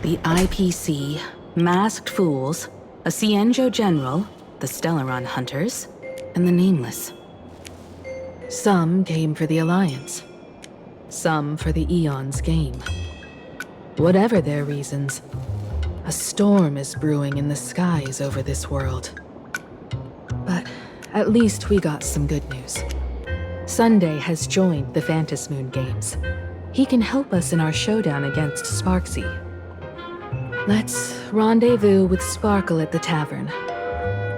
The IPC, Masked Fools, a Cienjo General, the Stellaron Hunters, and the Nameless. Some came for the Alliance. Some for the Eon's game. Whatever their reasons, a storm is brewing in the skies over this world. But at least we got some good news. Sunday has joined the Phantasmoon Games. He can help us in our showdown against Sparksy. Let's rendezvous with Sparkle at the tavern.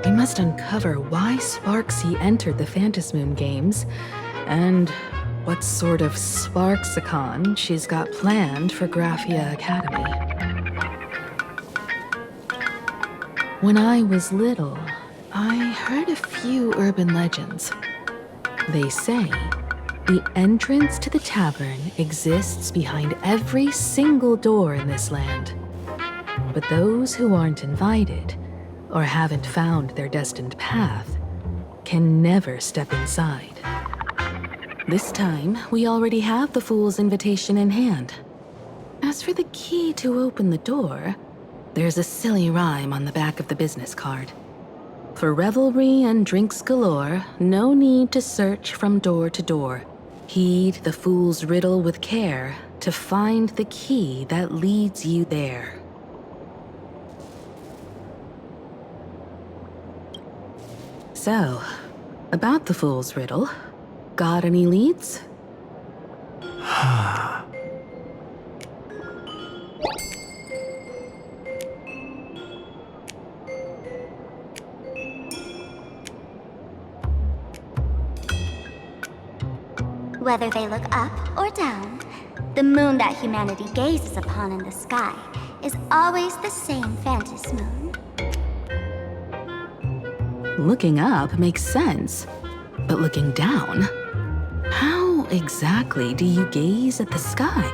We must uncover why Sparksy entered the Phantasmoon Games, and what sort of Sparksicon she's got planned for Graphia Academy. When I was little, I heard a few urban legends. They say the entrance to the tavern exists behind every single door in this land. But those who aren't invited, or haven't found their destined path, can never step inside. This time, we already have the Fool's invitation in hand. As for the key to open the door, there's a silly rhyme on the back of the business card. For revelry and drinks galore, no need to search from door to door. Heed the fool's riddle with care to find the key that leads you there. So, about the fool's riddle, got any leads? Whether they look up or down, the moon that humanity gazes upon in the sky is always the same phantasmoon. Looking up makes sense, but looking down? How exactly do you gaze at the sky?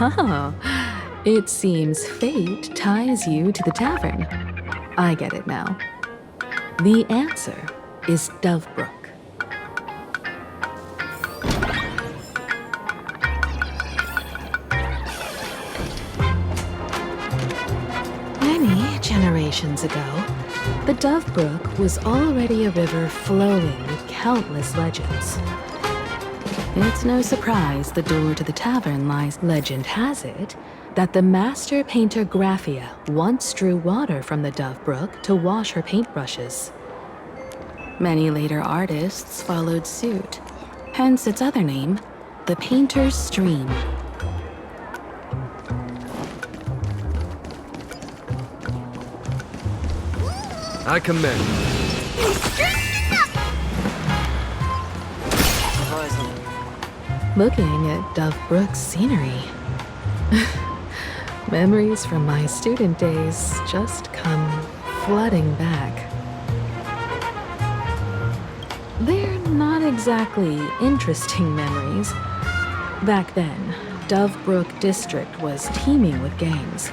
Oh, it seems fate ties you to the tavern. I get it now. The answer is Dovebrook. Many generations ago, the Dovebrook was already a river flowing with countless legends. It's no surprise the door to the tavern lies. Legend has it that the master painter Graphia once drew water from the Dovebrook to wash her paintbrushes. Many later artists followed suit, hence its other name, the Painter's Stream. I commend. Looking at Dovebrook's scenery. Memories from my student days just come flooding back. They're not exactly interesting memories. Back then, Dovebrook District was teeming with gangs.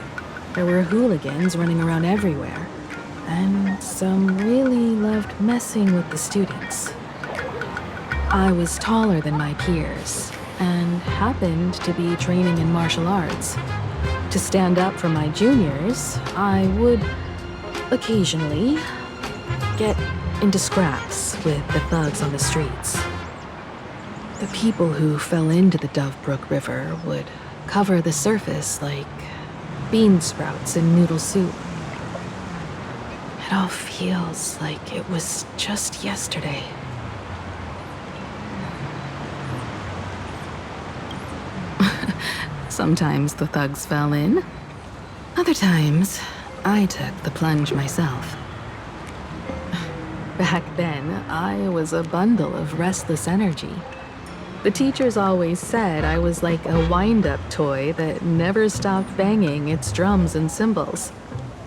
There were hooligans running around everywhere, and some really loved messing with the students. I was taller than my peers, and happened to be training in martial arts. To stand up for my juniors, I would occasionally get into scraps with the thugs on the streets. The people who fell into the Dovebrook River would cover the surface like bean sprouts in noodle soup. It all feels like it was just yesterday. Sometimes the thugs fell in. Other times, I took the plunge myself. Back then, I was a bundle of restless energy. The teachers always said I was like a wind-up toy that never stopped banging its drums and cymbals,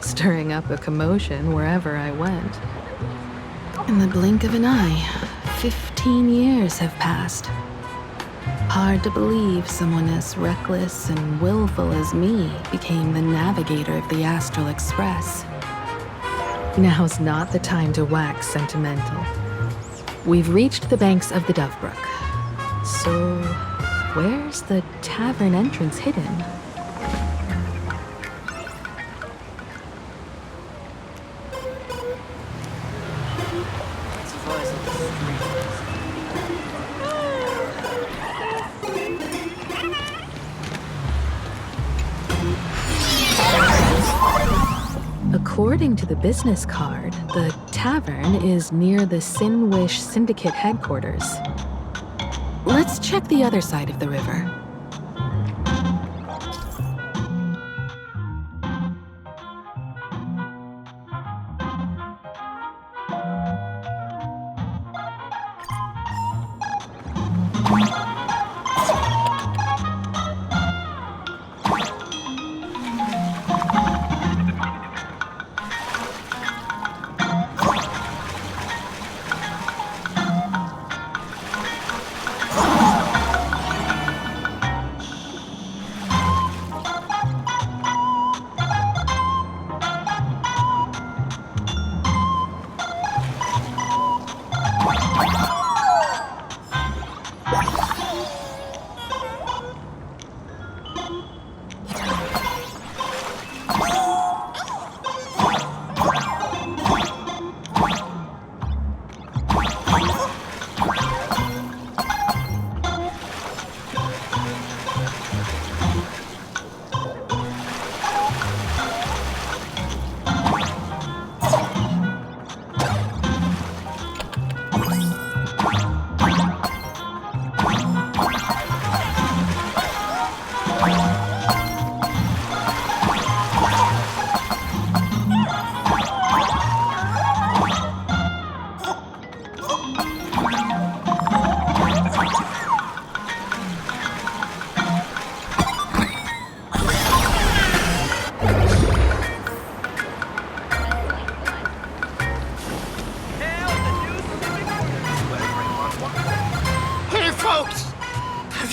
stirring up a commotion wherever I went. In the blink of an eye, 15 years have passed. Hard to believe someone as reckless and willful as me became the navigator of the Astral Express. Now's not the time to wax sentimental. We've reached the banks of the Dove Brook. So, where's the tavern entrance hidden? According to the business card, the tavern is near the Sinwish Syndicate headquarters. Let's check the other side of the river.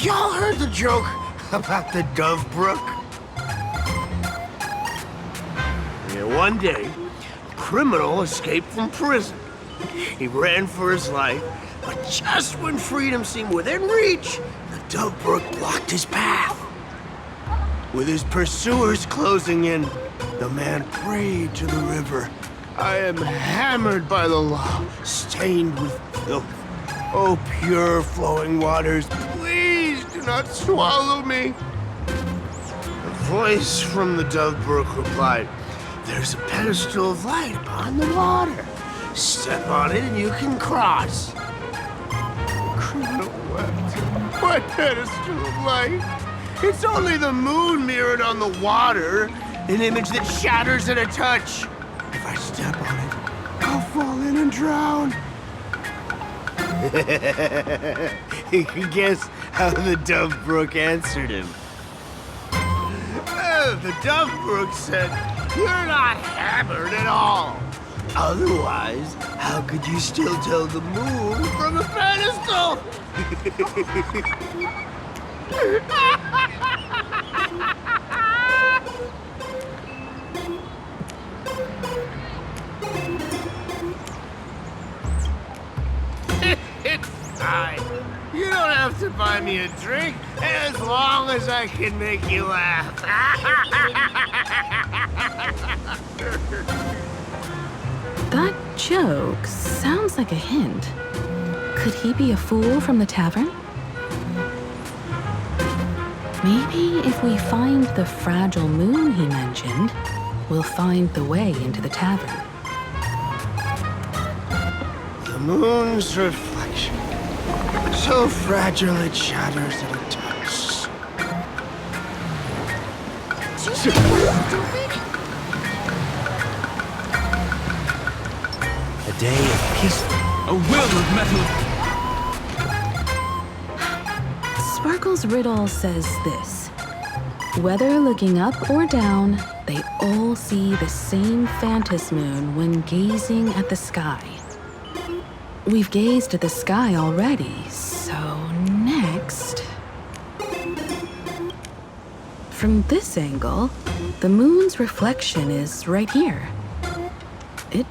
Y'all heard the joke about the Dove Brook? Yeah, one day, a criminal escaped from prison. He ran for his life, but just when freedom seemed within reach, the Dove Brook blocked his path. With his pursuers closing in, the man prayed to the river. I am hammered by the law, stained with filth. Oh, pure flowing waters, please do not swallow me. A voice from the Dove Brook replied, there's a pedestal of light upon the water. Step on it and you can cross. The criminal wept. What pedestal of light? It's only the moon mirrored on the water, an image that shatters at a touch. If I step on it, I'll fall in and drown. You can guess how the Dove Brook answered him. The Dove Brook said, you're not hammered at all. Otherwise, how could you still tell the moon from a pedestal? It's fine. You don't have to buy me a drink as long as I can make you laugh. That joke sounds like a hint. Could he be a fool from the tavern? Maybe if we find the fragile moon he mentioned, we'll find the way into the tavern. The moon's reflection. So fragile it shatters at a touch. A day of peace. A will of metal. Sparkle's riddle says this. Whether looking up or down, they all see the same phantom moon when gazing at the sky. We've gazed at the sky already, so next... From this angle, the moon's reflection is right here. It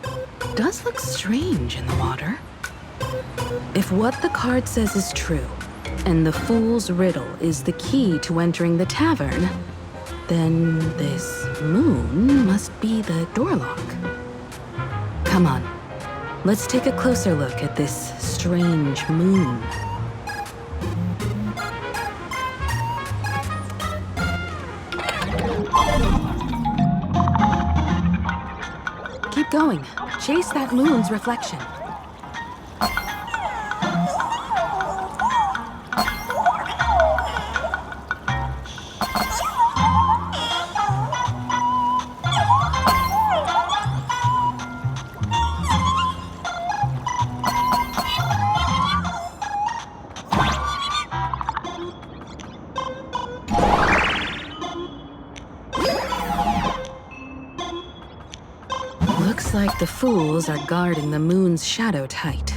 does look strange in the water. If what the card says is true, and the Fool's Riddle is the key to entering the tavern, then this moon must be the door lock. Come on, let's take a closer look at this strange moon. Keep going. Chase that moon's reflection. Looks like the fools are guarding the moon's shadow tight.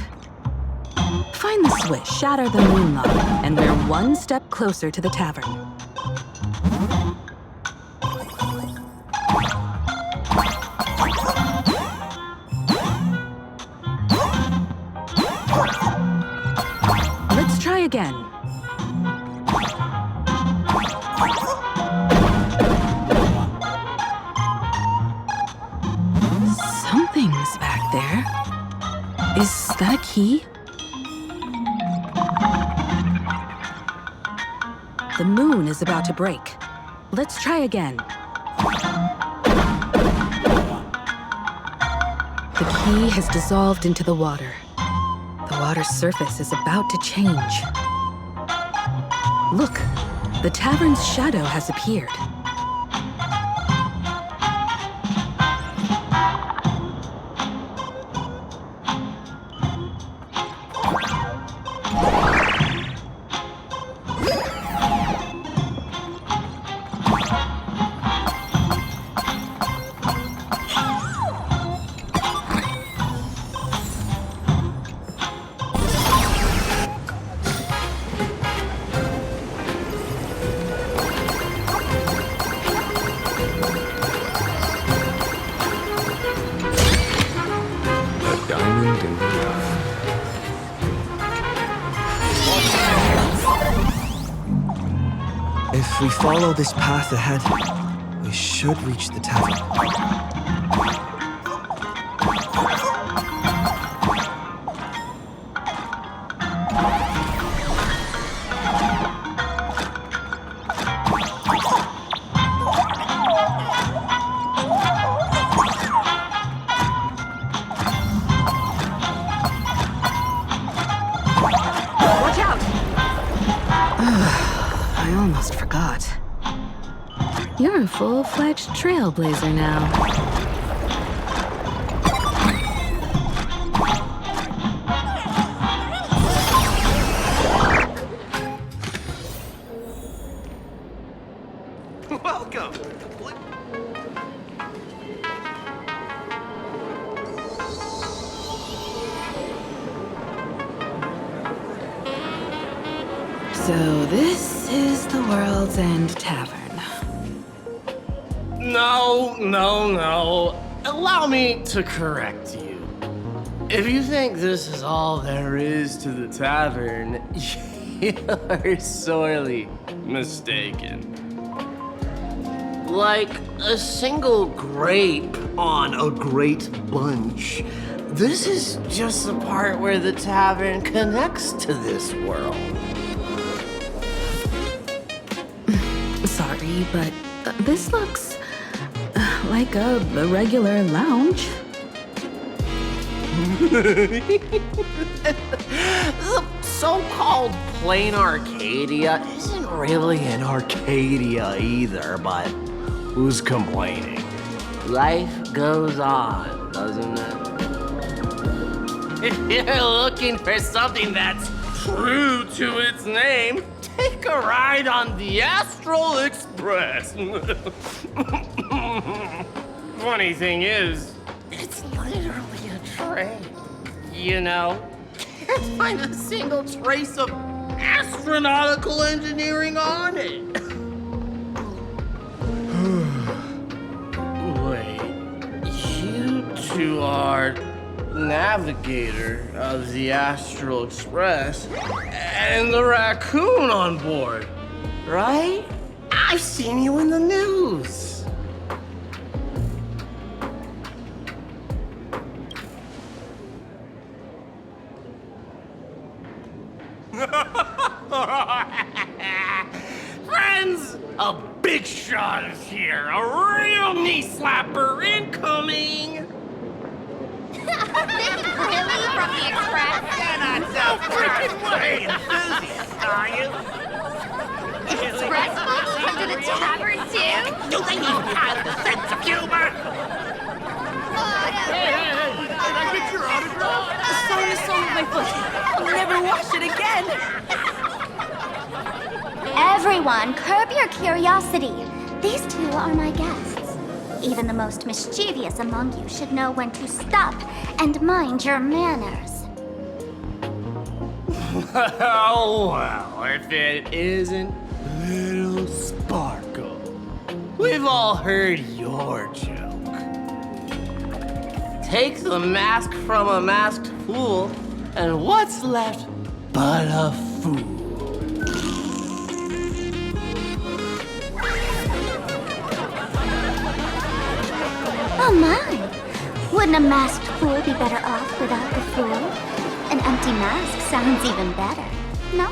Find the switch, shatter the moon lock, and we're one step closer to the tavern. Let's try again. Something's back there. Is that a key? The moon is about to break. Let's try again. The key has dissolved into the water. The water's surface is about to change. Look, the tavern's shadow has appeared. If we follow this path ahead, we should reach the tavern. Watch out! I almost forgot. You're a full-fledged trailblazer now. Welcome. So this is the World's End Tavern. No. Allow me to correct you. If you think this is all there is to the tavern, you're sorely mistaken. Like a single grape on a great bunch, this is just the part where the tavern connects to this world. Sorry, but this looks like a regular lounge. The so-called plain Arcadia isn't really an Arcadia either, but who's complaining? Life goes on, doesn't it? If you're looking for something that's true to its name, take a ride on the Astral Express. Funny thing is, it's literally a train. You know, can't find a single trace of astronautical engineering on it. Wait, you two are navigator of the Astral Express and the raccoon on board, right? I've seen you in the news. Friends, a big shot is here. A real knee slapper incoming. Really? From the Express? You're not so freaking way enthusiast, are you? Express folks come to the tavern too? Do they even have the sense of humor? Hey, can I get your autograph? Sorry, sold my foot. I'll never wash it again. Everyone, curb your curiosity. These two are my guests. Even the most mischievous among you should know when to stop and mind your manners. Oh, well, if it isn't Little Sparkle. We've all heard your joke. Take the mask from a masked fool, and what's left but a fool? Oh my! Wouldn't a masked fool be better off without the fool? An empty mask sounds even better, no?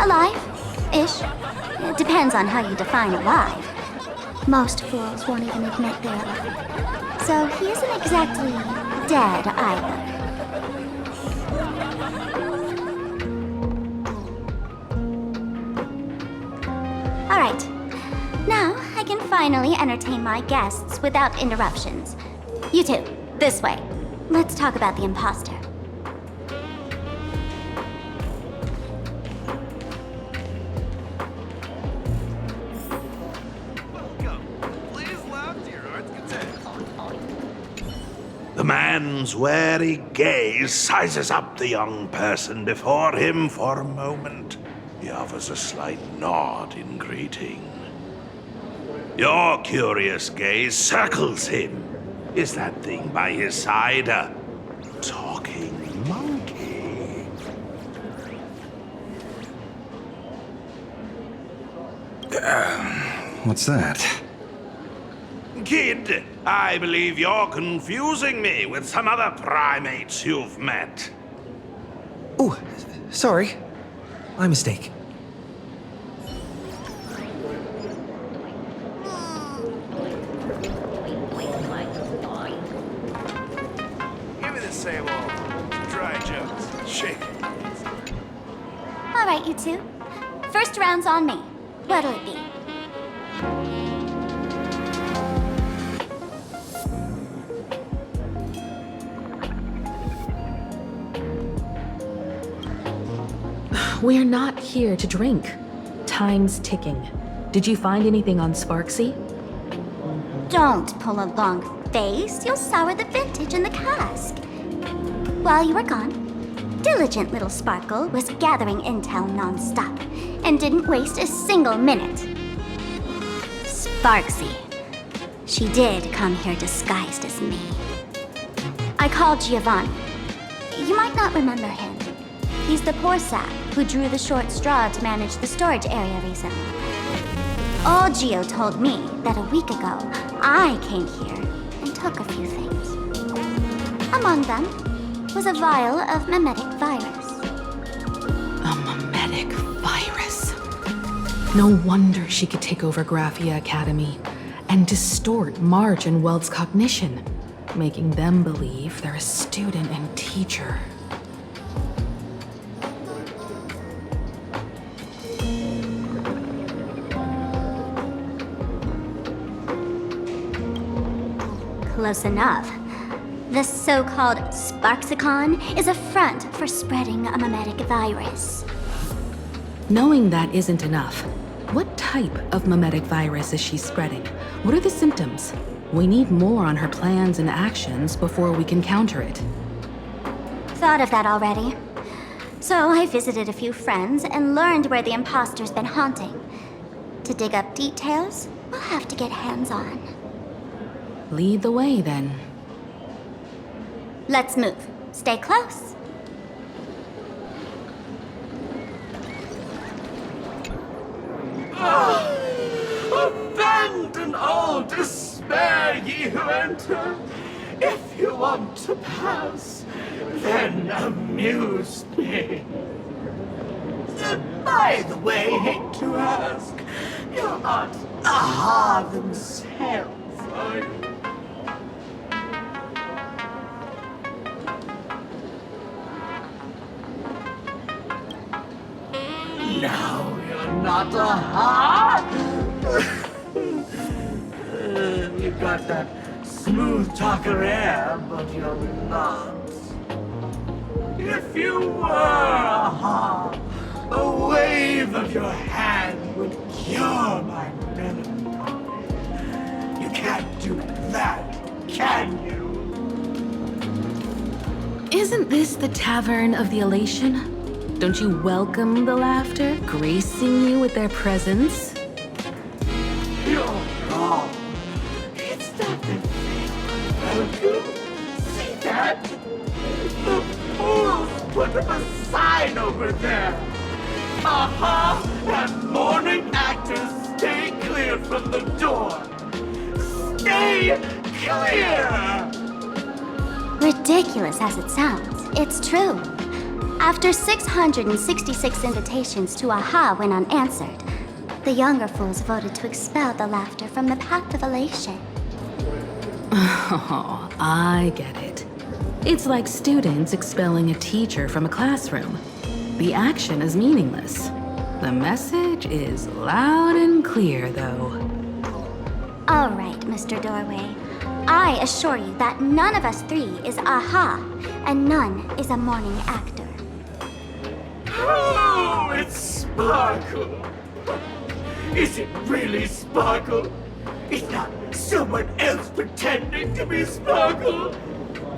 Alive-ish. It depends on how you define alive. Most fools won't even admit they're alive. So he isn't exactly dead either. All right. Now I can finally entertain my guests without interruptions. You two, this way. Let's talk about the imposter. The man's wary gaze sizes up the young person before him for a moment. He offers a slight nod in greeting. Your curious gaze circles him. Is that thing by his side a talking monkey? What's that? Kid, I believe you're confusing me with some other primates you've met. Oh, sorry. My mistake. Give me the same old dry jokes. Shake. All right, you two. First round's on me. What'll it be? We're not here to drink. Time's ticking. Did you find anything on Sparksy? Don't pull a long face. You'll sour the vintage in the cask. While you were gone, diligent little Sparkle was gathering intel non-stop and didn't waste a single minute. Sparksy. She did come here disguised as me. I called Giovanni. You might not remember him. He's the poor sap who drew the short straw to manage the storage area recently. Old Gio told me that a week ago, I came here and took a few things. Among them was a vial of mimetic virus. A mimetic virus. No wonder she could take over Graphia Academy and distort March and Weld's cognition, making them believe they're a student and teacher. Close enough. The so-called Sparksicon is a front for spreading a mimetic virus. Knowing that isn't enough. What type of mimetic virus is she spreading? What are the symptoms? We need more on her plans and actions before we can counter it. Thought of that already. So I visited a few friends and learned where the imposter's been haunting. To dig up details, we'll have to get hands-on. Lead the way, then. Let's move. Stay close. Abandon all despair, ye who enter. If you want to pass, then amuse me. By the way, hate to ask, you're not Aha themselves, are you? No, you're not Aha! You got that smooth talker air, but you're not. If you were Aha, a wave of your hand would cure my melancholy. You can't do that, can you? Isn't this the Tavern of the Elation? Don't you welcome the laughter, gracing you with their presence? You're wrong. It's not the welcome. See that? The fools put up a sign over there. Aha! And morning actors stay clear from the door. Stay clear! Ridiculous as it sounds, it's true. After 666 invitations to Aha went unanswered, the younger fools voted to expel the laughter from the Path of Elation. Oh, I get it. It's like students expelling a teacher from a classroom. The action is meaningless. The message is loud and clear, though. All right, Mr. Doorway. I assure you that none of us three is Aha, and none is a morning actor. Oh, it's Sparkle. Is it really Sparkle? It's not someone else pretending to be Sparkle.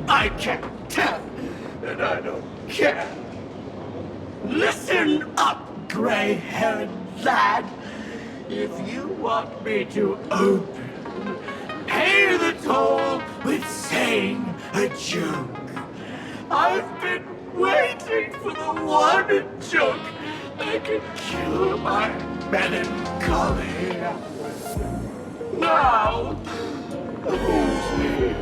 I can't tell, and I don't care. Listen up, gray-haired lad. If you want me to open, pay the toll with saying a joke. I've been waiting for the one joke that can cure my melancholy. Now, who's me?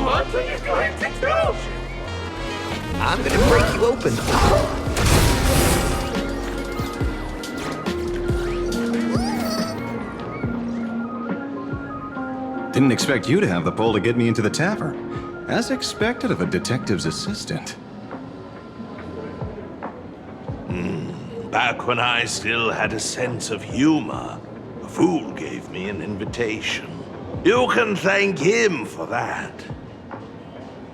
What are you going to do? I'm gonna break you open. Didn't expect you to have the pull to get me into the tavern. As expected of a detective's assistant. Back when I still had a sense of humor, a fool gave me an invitation. You can thank him for that.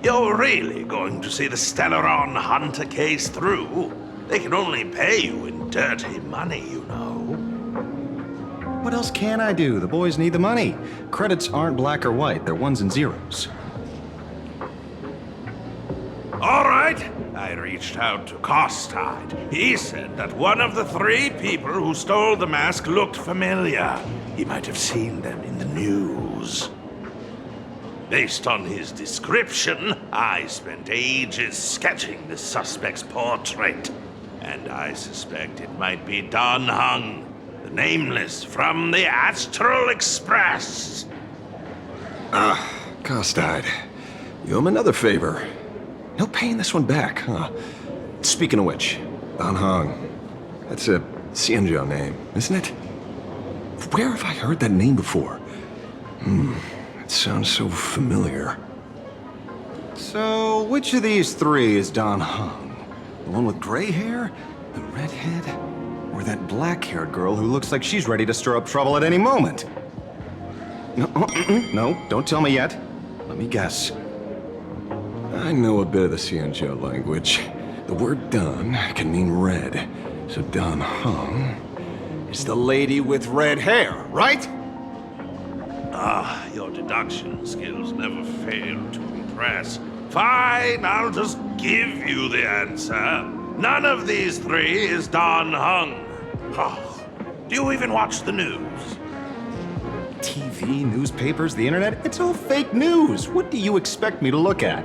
You're really going to see the Stellaron Hunter case through? They can only pay you in dirty money, you know. What else can I do? The boys need the money. Credits aren't black or white, they're ones and zeros. All right. I reached out to Costide. He said that one of the 3 people who stole the mask looked familiar. He might have seen them in the news. Based on his description, I spent ages sketching the suspect's portrait. And I suspect it might be Don Hung, the Nameless from the Astral Express. Costide, you owe him another favor. No paying this one back, huh? Speaking of which, Don Hong. That's a Xianzhou name, isn't it? Where have I heard that name before? It sounds so familiar. So, which of these three is Don Hong? The one with gray hair? The redhead? Or that black-haired girl who looks like she's ready to stir up trouble at any moment? No, no, don't tell me yet. Let me guess. I know a bit of the Xianzhou language. The word Don can mean red. So Don Hong is the lady with red hair, right? Ah, your deduction skills never fail to impress. Fine, I'll just give you the answer. None of these three is Don Hong. Oh, do you even watch the news? TV, newspapers, the internet, it's all fake news. What do you expect me to look at?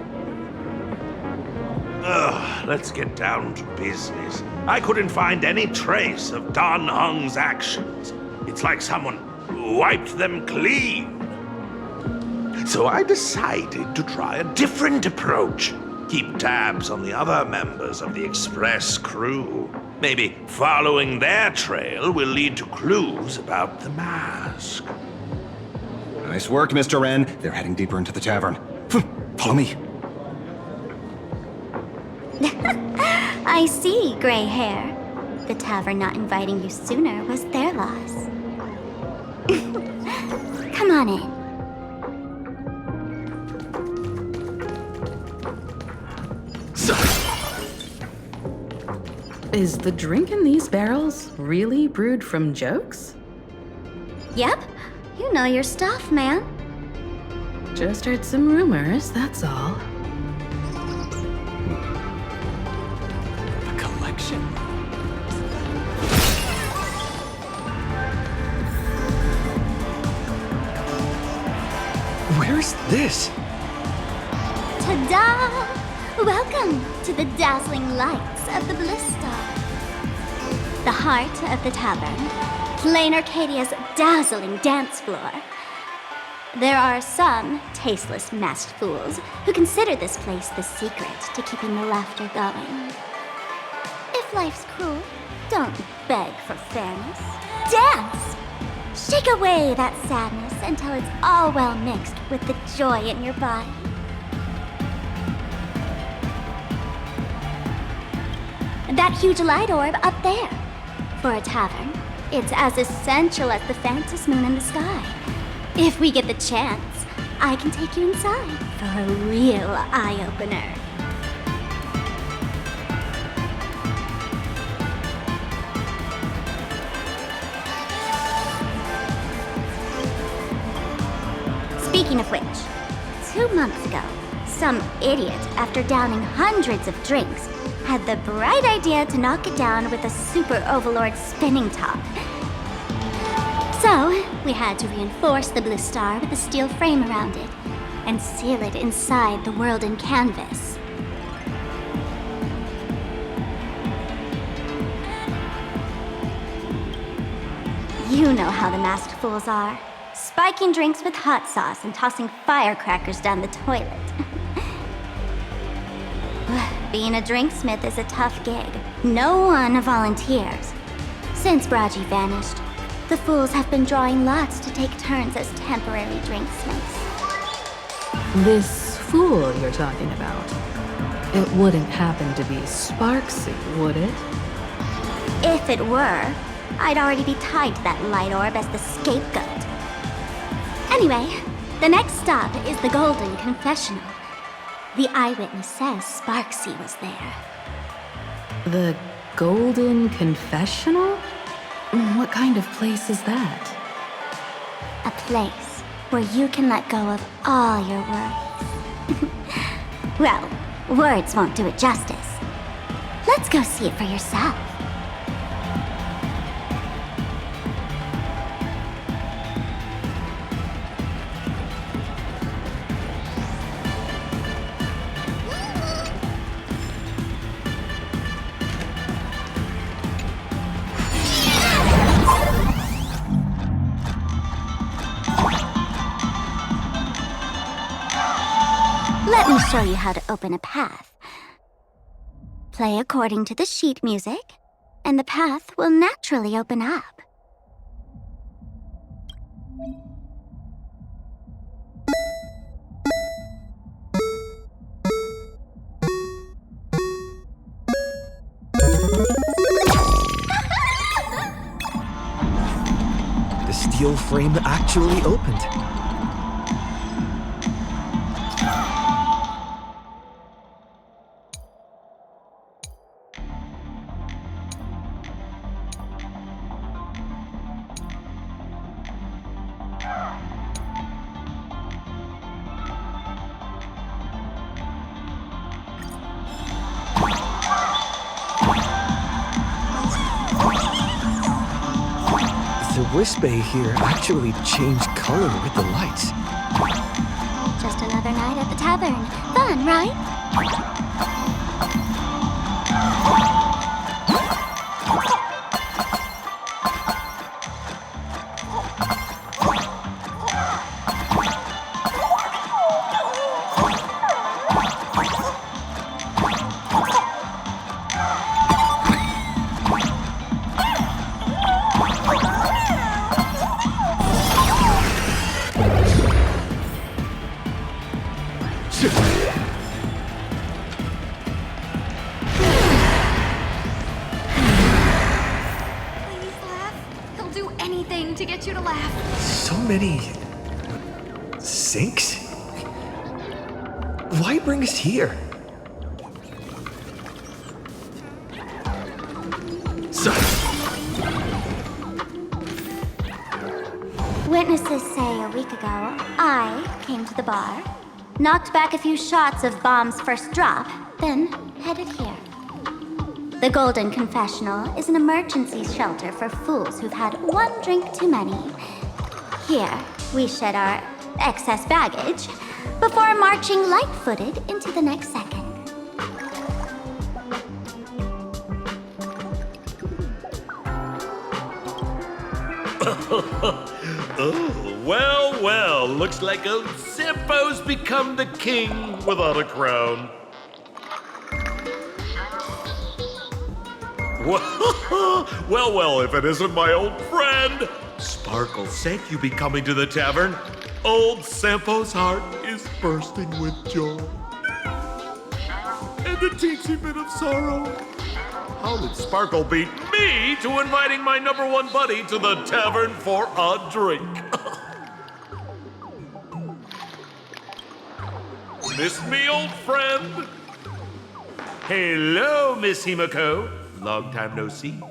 Let's get down to business. I couldn't find any trace of Don Hong's actions. It's like someone wiped them clean. So I decided to try a different approach. Keep tabs on the other members of the Express crew. Maybe following their trail will lead to clues about the mask. Nice work, Mr. Wren. They're heading deeper into the tavern. Follow me. I see, gray hair. The tavern not inviting you sooner was their loss. Come on in. Is the drink in these barrels really brewed from jokes? Yep, you know your stuff, man. Just heard some rumors, that's all. A collection. Where's this? Ta-da! Welcome to the dazzling lights of the Bliss Star. The heart of the tavern, Plain Arcadia's dazzling dance floor. There are some tasteless masked fools who consider this place the secret to keeping the laughter going. If life's cruel, don't beg for fairness. Dance! Shake away that sadness until it's all well mixed with the joy in your body. That huge light orb up there. For a tavern, it's as essential as the phantom moon in the sky. If we get the chance, I can take you inside for a real eye-opener. Speaking of which, 2 months ago, some idiot, after downing hundreds of drinks, had the bright idea to knock it down with a super overlord spinning top. So, we had to reinforce the Bliss Star with a steel frame around it, and seal it inside the world in canvas. You know how the masked fools are. Spiking drinks with hot sauce and tossing firecrackers down the toilet. Being a drinksmith is a tough gig. No one volunteers. Since Braji vanished, the fools have been drawing lots to take turns as temporary drinksmiths. This fool you're talking about, it wouldn't happen to be Sparksy, would it? If it were, I'd already be tied to that light orb as the scapegoat. Anyway, the next stop is the Golden Confessional. The eyewitness says Sparksy was there. The Golden Confessional? What kind of place is that? A place where you can let go of all your worries. Well, words won't do it justice. Let's go see it for yourself. Let me show you how to open a path. Play according to the sheet music, and the path will naturally open up. The steel frame actually opened. The whisk bay here actually changed color with the lights. Just another night at the tavern. Fun, right? Please laugh. He'll do anything to get you to laugh. So many sinks? Why bring us here? Witnesses say a week ago, I came to the bar, knocked back a few shots of Bomb's first drop, then headed here. The Golden Confessional is an emergency shelter for fools who've had one drink too many. Here, we shed our excess baggage before marching light-footed into the next second. Oh, well, well, looks like old Sampo's become the king without a crown. Well, if it isn't my old friend. Sparkle said you'd be coming to the tavern. Old Sampo's heart is bursting with joy. And a teensy bit of sorrow. How did Sparkle beat me to inviting my #1 buddy to the tavern for a drink? Miss me, old friend? Hello, Miss Himiko. Long time no see.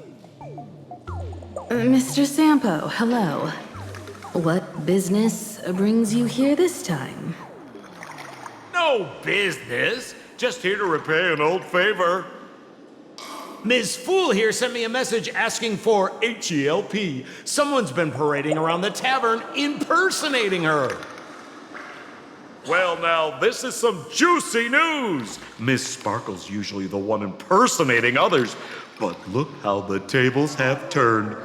Mr. Sampo, hello. What business brings you here this time? No business. Just here to repay an old favor. Ms. Fool here sent me a message asking for HELP. Someone's been parading around the tavern impersonating her. Well, now, this is some juicy news. Miss Sparkle's usually the one impersonating others, but look how the tables have turned.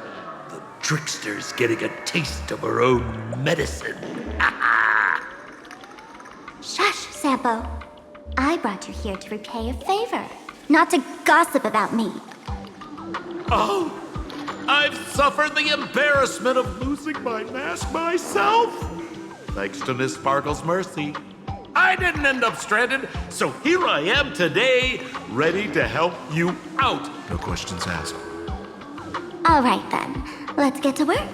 The trickster's getting a taste of her own medicine. Shush, Sampo. I brought you here to repay a favor, not to gossip about me. Oh, I've suffered the embarrassment of losing my mask myself. Thanks to Miss Sparkle's mercy, I didn't end up stranded, so here I am today, ready to help you out. No questions asked. All right, then. Let's get to work.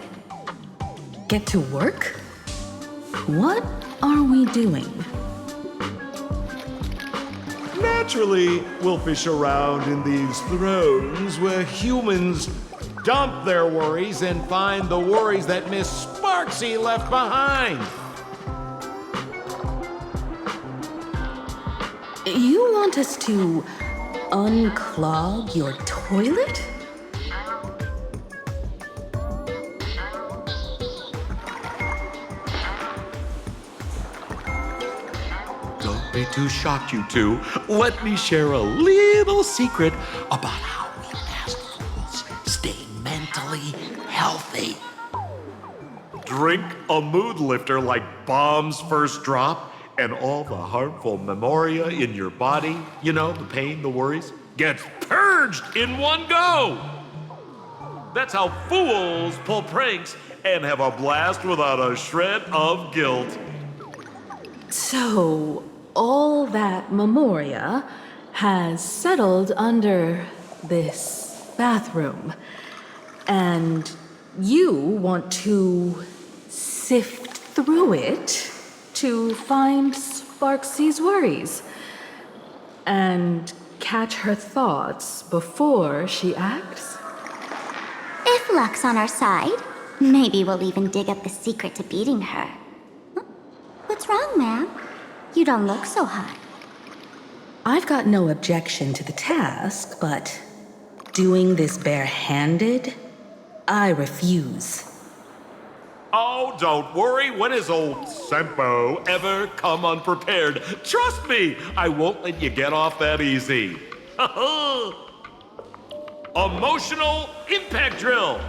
Get to work? What are we doing? Naturally, we'll fish around in these thrones where humans dump their worries and find the worries that Miss Sparksy left behind. You want us to unclog your toilet? Don't be too shocked, you two. Let me share a little secret about how we masked fools stay mentally healthy. Drink a mood lifter like Bomb's first drop, and all the harmful memoria in your body, you know, the pain, the worries, gets purged in one go. That's how fools pull pranks and have a blast without a shred of guilt. So, all that memoria has settled under this bathroom. And you want to sift through it to find Sparksy's worries and catch her thoughts before she acts? If luck's on our side, maybe we'll even dig up the secret to beating her. What's wrong, ma'am? You don't look so hot. I've got no objection to the task, but doing this barehanded, I refuse. Oh, don't worry. When has old Sempo ever come unprepared? Trust me, I won't let you get off that easy. Emotional impact drill.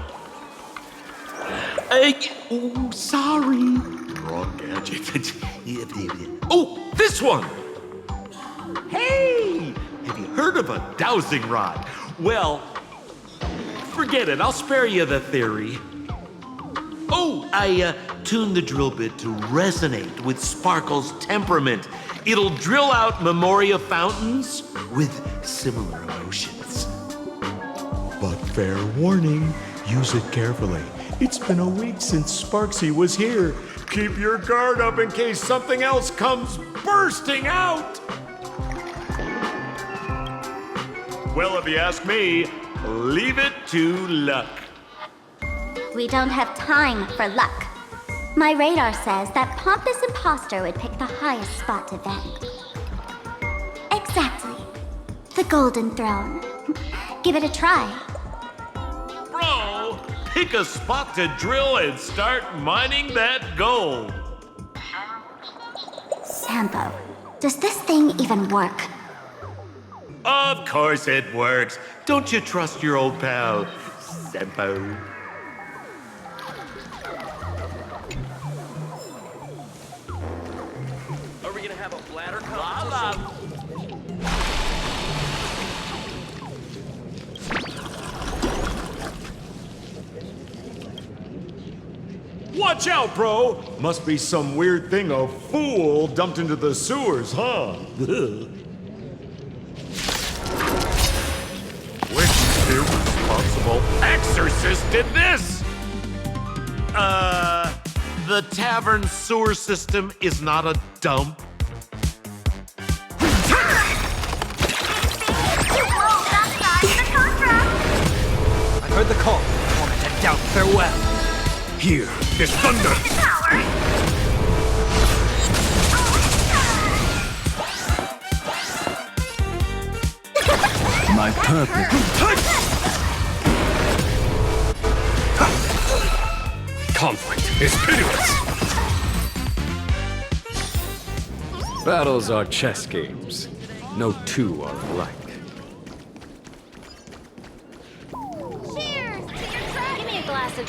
Sorry. Wrong gadget. Oh, this one. Hey, have you heard of a dowsing rod? Well, forget it. I'll spare you the theory. Oh, I tuned the drill bit to resonate with Sparkle's temperament. It'll drill out Memoria fountains with similar emotions. But fair warning, use it carefully. It's been a week since Sparksy was here. Keep your guard up in case something else comes bursting out. Well, if you ask me, leave it to luck. We don't have time for luck. My radar says that pompous imposter would pick the highest spot to vent. Exactly. The Golden Throne. Give it a try. Bro, pick a spot to drill and start mining that gold. Sampo, does this thing even work? Of course it works. Don't you trust your old pal, Sempo? Are we gonna have a bladder competition? Watch out, bro! Must be some weird thing a fool dumped into the sewers, huh? Which irresponsible exorcist did this? The tavern sewer system is not a dump. I've heard the call. Moment to doubt farewell. Here is thunder! My purpose. Conflict is pitiless. Battles are chess games. No two are alike. Cheers! Give me a glass of...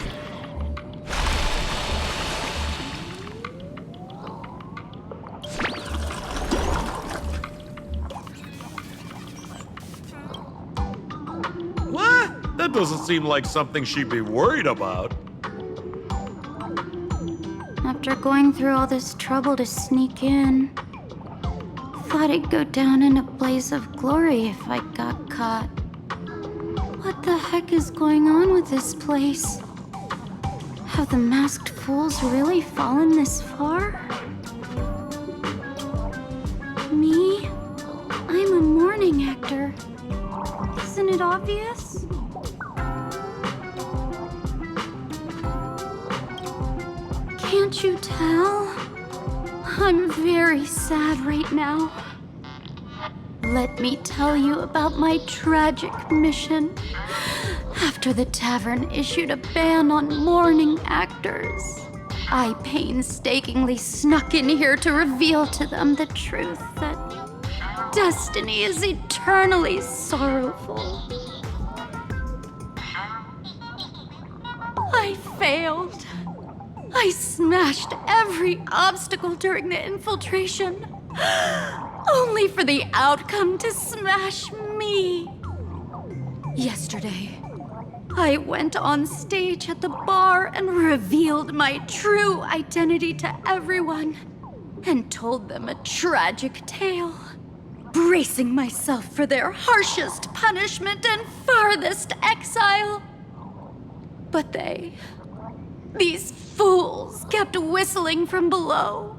What? That doesn't seem like something she'd be worried about. After going through all this trouble to sneak in, thought I'd go down in a blaze of glory if I got caught. What the heck is going on with this place? Have the masked fools really fallen this far? Me? I'm a mourning actor. Isn't it obvious? Can't you tell? I'm very sad right now. Let me tell you about my tragic mission. After the tavern issued a ban on mourning actors, I painstakingly snuck in here to reveal to them the truth that destiny is eternally sorrowful. I failed. I smashed every obstacle during the infiltration, only for the outcome to smash me. Yesterday, I went on stage at the bar and revealed my true identity to everyone and told them a tragic tale, bracing myself for their harshest punishment and farthest exile. But these fools kept whistling from below,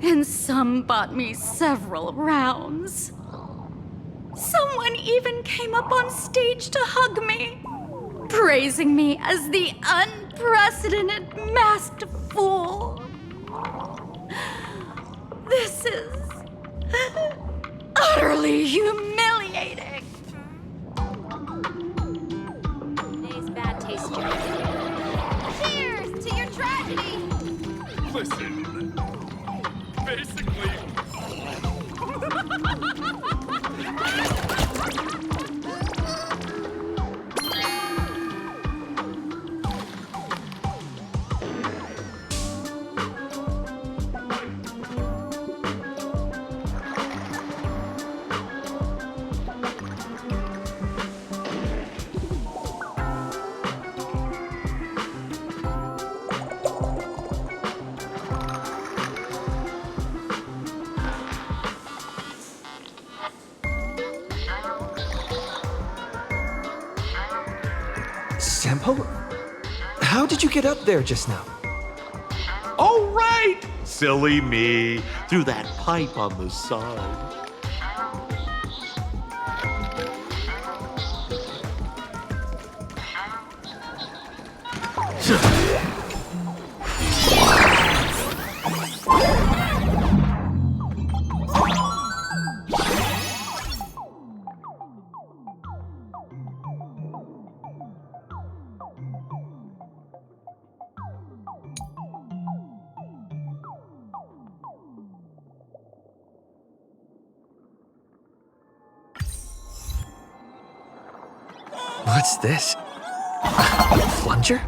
and some bought me several rounds. Someone even came up on stage to hug me, praising me as the unprecedented masked fool. This is utterly humiliating. Today's bad taste joke. Cheers to your tragedy. Listen, basically... Sampo? How did you get up there just now? Oh, right! Silly me. Through that pipe on the side. What's this? A plunger?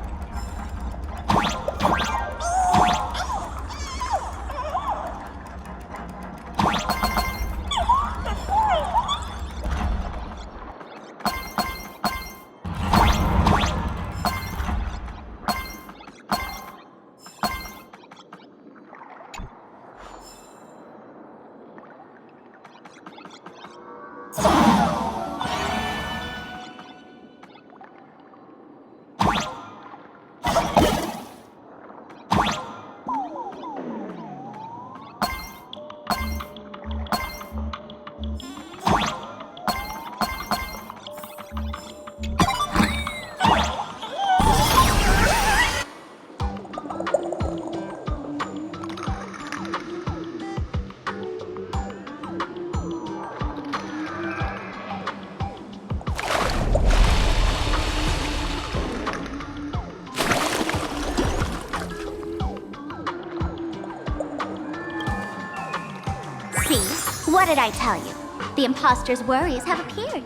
What did I tell you? The imposter's worries have appeared.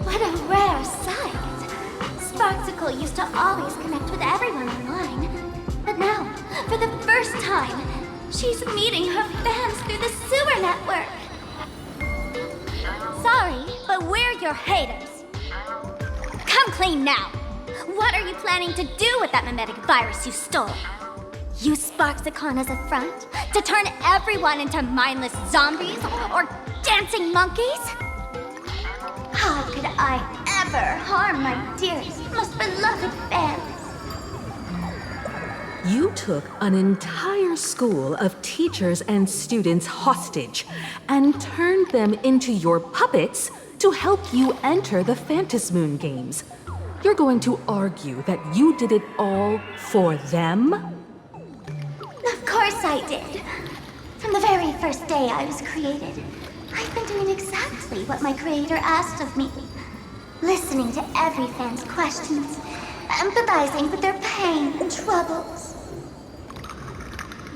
What a rare sight. Sparksicle used to always connect with everyone online. But now, for the first time, she's meeting her fans through the sewer network. Sorry, but we're your haters. Come clean now. What are you planning to do with that mimetic virus you stole? Use Sparksicon as a front to turn everyone into mindless zombies or dancing monkeys? How could I ever harm my dearest, most beloved fans? You took an entire school of teachers and students hostage and turned them into your puppets to help you enter the Phantasmoon games. You're going to argue that you did it all for them? Of course I did. From the very first day I was created, I've been doing exactly what my creator asked of me. Listening to every fan's questions, empathizing with their pain and troubles.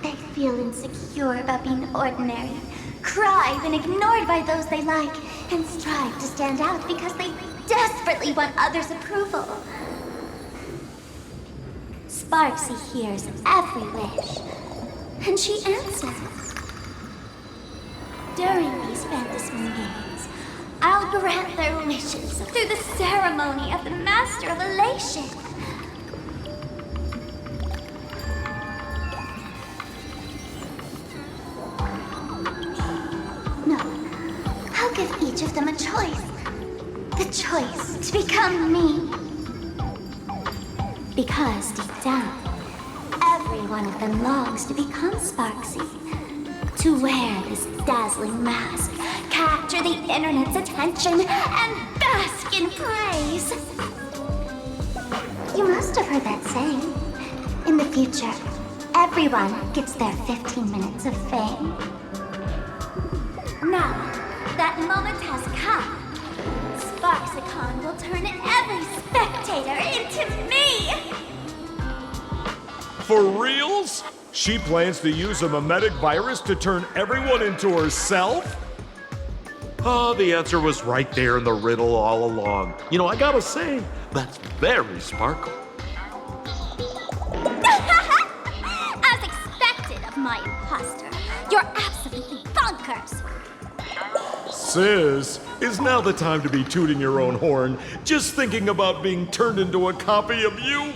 They feel insecure about being ordinary, cry when ignored by those they like, and strive to stand out because they desperately want others' approval. Sparksy hears every wish. And she answers. During these Fantasy Games, I'll grant their wishes through the ceremony of the Master of Elation. No, I'll give each of them a choice. The choice to become me. Because deep down, every one of them longs to become Sparksy. To wear this dazzling mask, capture the internet's attention, and bask in praise. You must have heard that saying. In the future, everyone gets their 15 minutes of fame. Now, that moment has come. Sparksicon will turn every spectator into me! For reals? She plans to use a memetic virus to turn everyone into herself? Oh, the answer was right there in the riddle all along. You know, I gotta say, that's very Sparkle. As expected of my imposter, you're absolutely bonkers! Sis, is now the time to be tooting your own horn, just thinking about being turned into a copy of you?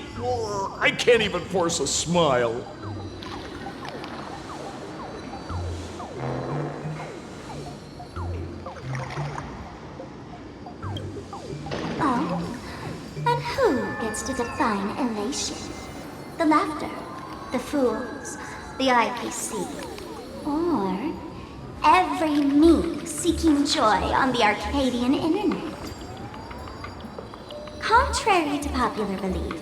I can't even force a smile. Oh, and who gets to define elation? The laughter, the fools, the IPC, or every me seeking joy on the Arcadian internet? Contrary to popular belief,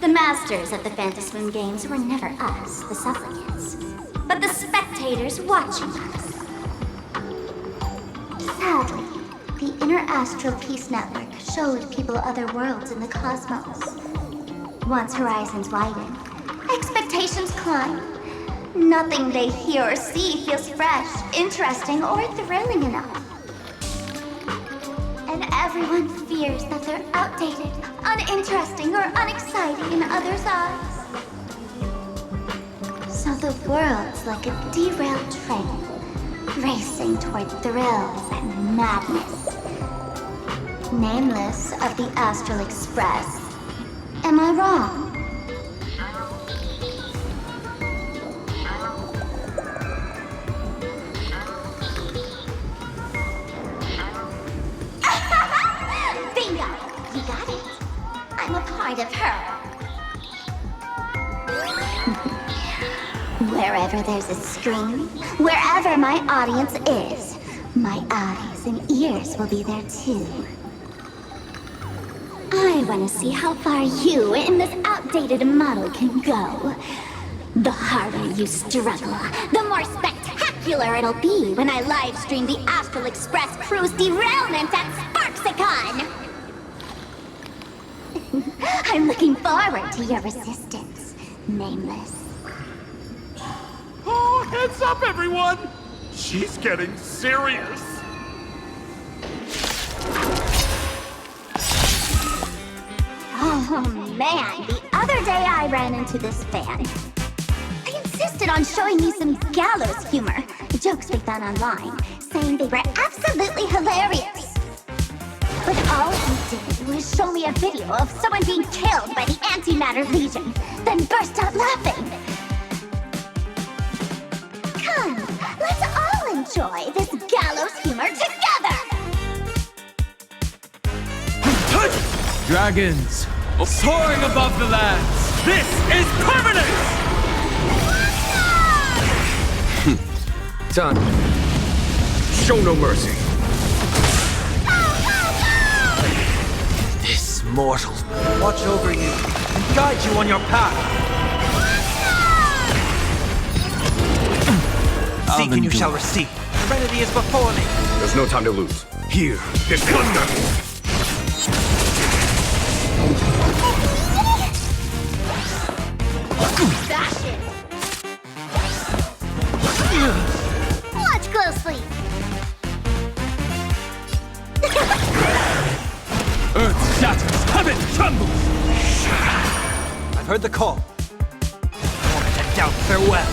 the masters of the Fantasy Games were never us, the supplicants, but the spectators watching us. Sadly, the Inner Astral Peace Network showed people other worlds in the cosmos. Once horizons widen, expectations climb. Nothing they hear or see feels fresh, interesting, or thrilling enough. And everyone fears that they're outdated, uninteresting, or unexciting in others' eyes. So the world's like a derailed train, racing toward thrills and madness. Nameless of the Astral Express. Am I wrong? Bingo! You got it. I'm a part of her. Wherever there's a screen, wherever my audience is, my eyes and ears will be there too. I want to see how far you in this outdated model can go. The harder you struggle, the more spectacular it'll be when I live stream the Astral Express crew's derailment at Sparksicon! I'm looking forward to your resistance, Nameless. Oh, heads up, everyone! She's getting serious. Oh man, the other day I ran into this fan. He insisted on showing me some gallows humor, jokes we found online, saying they were absolutely hilarious. But all he did was show me a video of someone being killed by the Antimatter Legion, then burst out laughing. Come, let's all enjoy this gallows humor together! Dragons, soaring above the lands. This is permanent! Done. Show no mercy. This mortal will watch over you and guide you on your path. Seek and you shall receive. Serenity is before me. There's no time to lose. Here is thunder. Fashion! Watch closely! Earth shatters, heaven trembles! I've heard the call. Moment and doubt, farewell.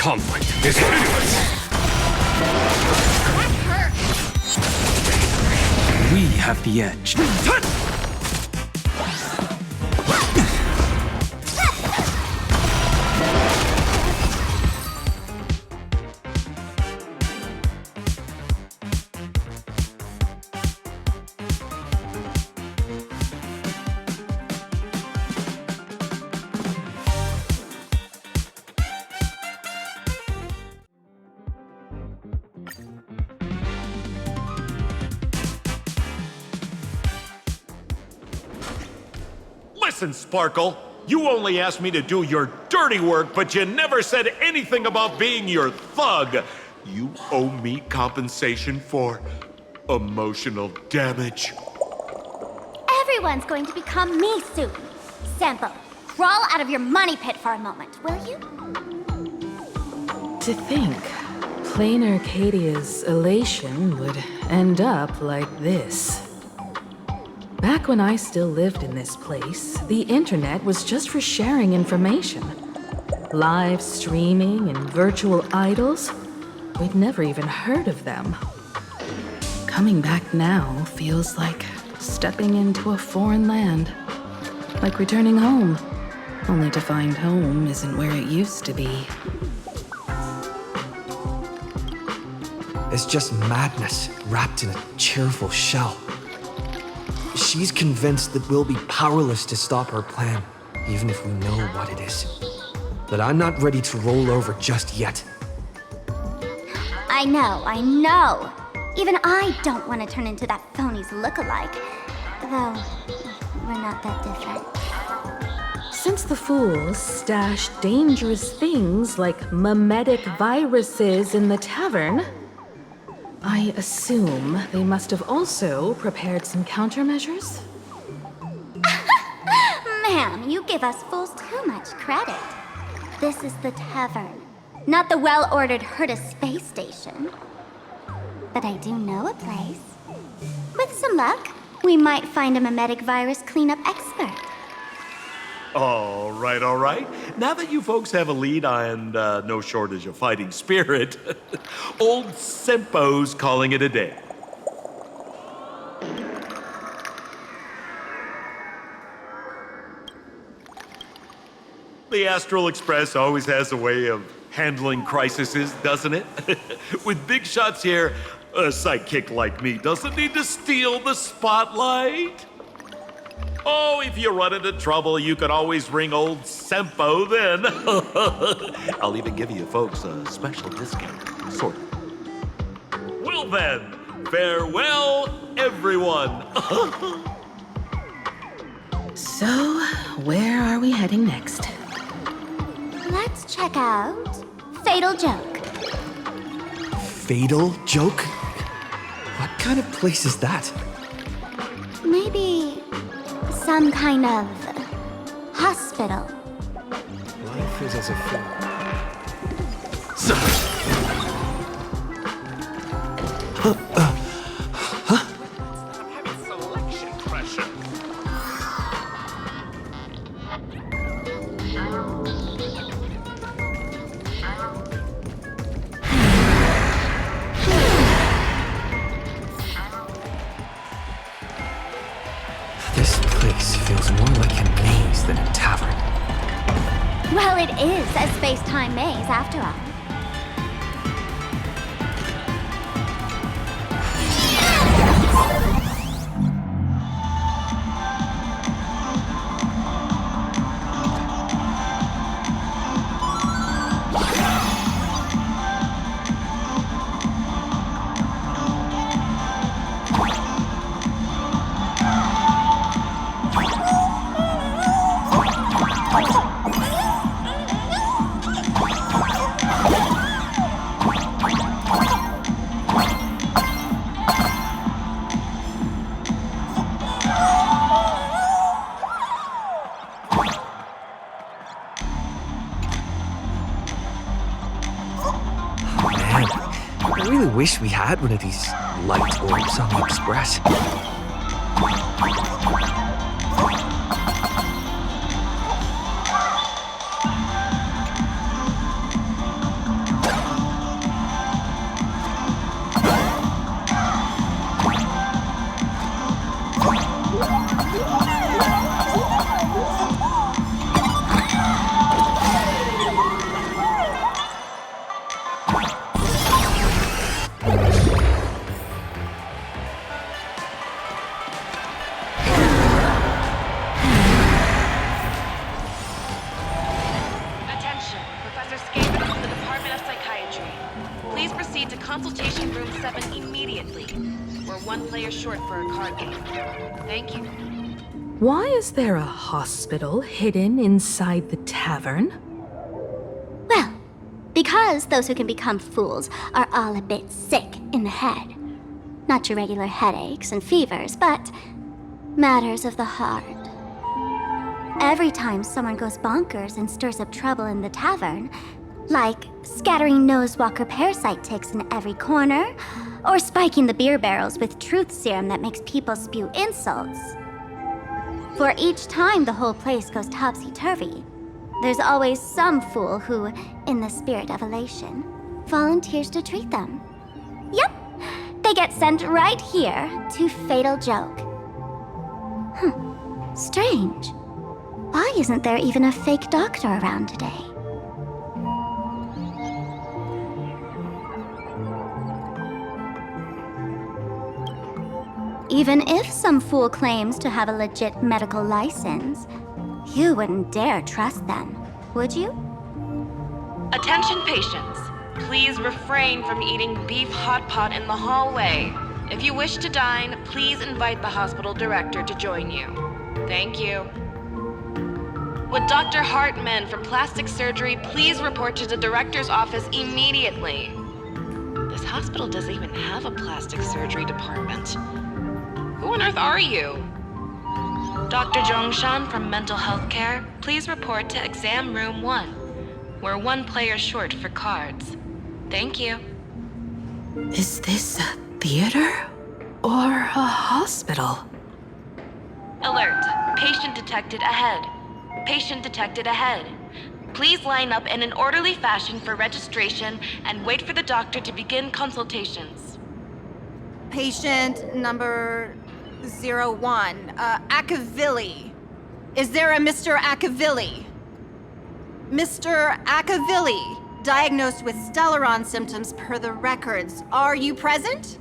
conflict is endless. We have the edge. Listen, Sparkle, you only asked me to do your dirty work, but you never said anything about being your thug. You owe me compensation for emotional damage. Everyone's going to become me soon. Sampo, crawl out of your money pit for a moment, will you? To think, plain Arcadia's elation would end up like this. Back when I still lived in this place, the internet was just for sharing information. Live streaming and virtual idols, we'd never even heard of them. Coming back now feels like stepping into a foreign land. Like returning home, only to find home isn't where it used to be. It's just madness wrapped in a cheerful shell. She's convinced that we'll be powerless to stop her plan, even if we know what it is. But I'm not ready to roll over just yet. I know. Even I don't want to turn into that phony's lookalike. Though, we're not that different. Since the fools stashed dangerous things like mimetic viruses in the tavern, I assume they must have also prepared some countermeasures? Ma'am, you give us fools too much credit. This is the tavern, not the well-ordered Herta space station. But I do know a place. With some luck, we might find a mimetic virus cleanup expert. All right. Now that you folks have a lead and no shortage of fighting spirit, old Sempo's calling it a day. The Astral Express always has a way of handling crises, doesn't it? With big shots here, a sidekick like me doesn't need to steal the spotlight. Oh, if you run into trouble, you can always ring old Sempo then. I'll even give you folks a special discount, sort of. Well then, farewell, everyone. So, where are we heading next? Let's check out Fatal Joke. Fatal Joke? What kind of place is that? Maybe some kind of hospital. Life is as a film. I'm having selection pressure. This place feels more like a maze than a tavern. Well, it is a space-time maze, after all. I really wish we had one of these light orbs on the Express. proceed to Consultation Room 7 immediately. We're one player short for a card game. Thank you. Why is there a hospital hidden inside the tavern? Well, because those who can become fools are all a bit sick in the head. Not your regular headaches and fevers, but matters of the heart. Every time someone goes bonkers and stirs up trouble in the tavern, like scattering nosewalker parasite ticks in every corner, or spiking the beer barrels with truth serum that makes people spew insults. For each time the whole place goes topsy-turvy, there's always some fool who, in the spirit of elation, volunteers to treat them. Yep, they get sent right here to Fatal Joke. Strange. Why isn't there even a fake doctor around today? Even if some fool claims to have a legit medical license, you wouldn't dare trust them, would you? Attention patients. Please refrain from eating beef hot pot in the hallway. If you wish to dine, please invite the hospital director to join you. Thank you. Would Dr. Hartman from plastic surgery please report to the director's office immediately? This hospital doesn't even have a plastic surgery department. Who on earth are you? Dr. Zhongshan from Mental Health Care, please report to Exam Room 1. We're one player short for cards. Thank you. Is this a theater or a hospital? Alert. Patient detected ahead. Patient detected ahead. Please line up in an orderly fashion for registration and wait for the doctor to begin consultations. Patient number 01, Akavilli. Is there a Mr. Akavilli? Mr. Akavilli, diagnosed with Stellaron symptoms per the records. Are you present?